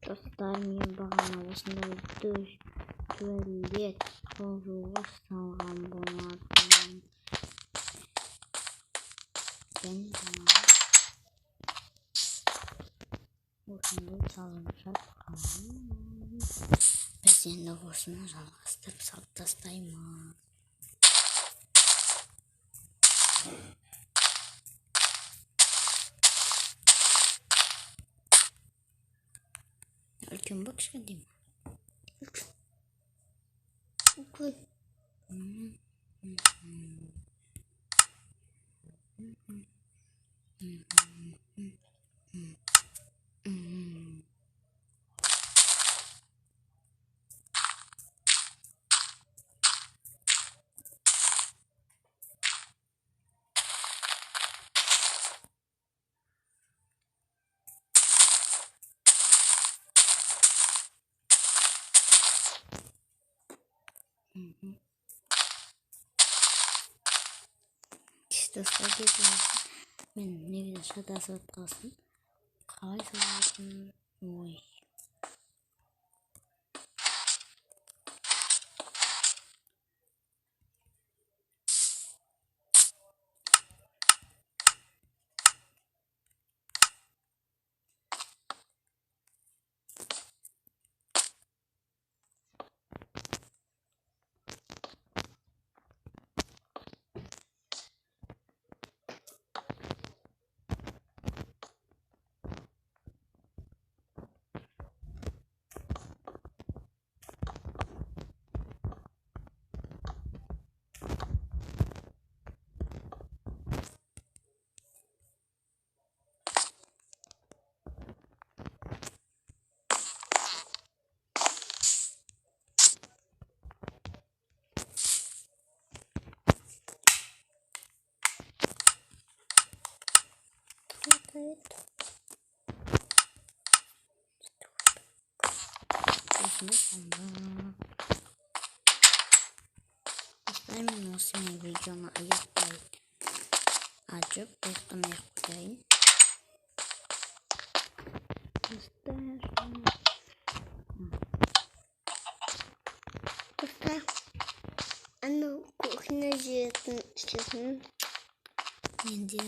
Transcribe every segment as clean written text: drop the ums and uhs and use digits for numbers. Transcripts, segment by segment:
Dostlar men бағана осындай туалет құруға салған болатынмын. Мен осындай салып жатқан. Біз енді осыны жалғастырып салып тастаймыз. Үлкен бе кішкентай ме? Үлкен. Достар кетіп мен негізі шатасып отқасын. Қалай салатын? Ой. Достар мен осымен видеоны аяқтамай қояйын. Достар, анау кухня жетін менде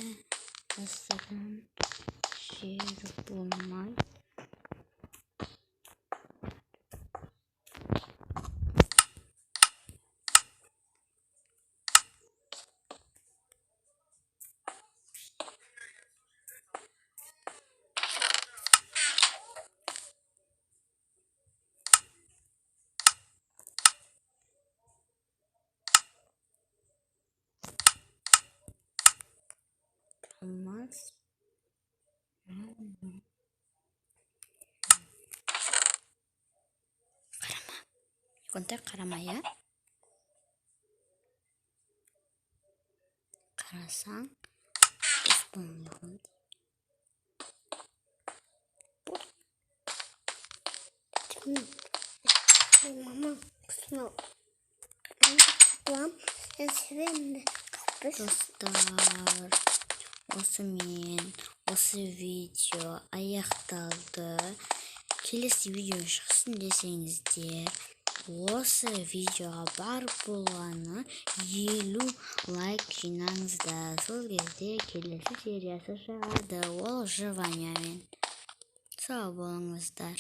жасырын жер болмай. Olmaz. Karama. Kontak karama ya. Karasan. Üstünlüğün. Mama kusma. Dostlar, осы видео аяқталды. Келесі видео шықсын десеңіздер, осы видеоға бар болғаны 50 лайк жинаңыздар. Сол кезде келесі сериясы шығады. Ол Живанямен. Сау болыңыздар.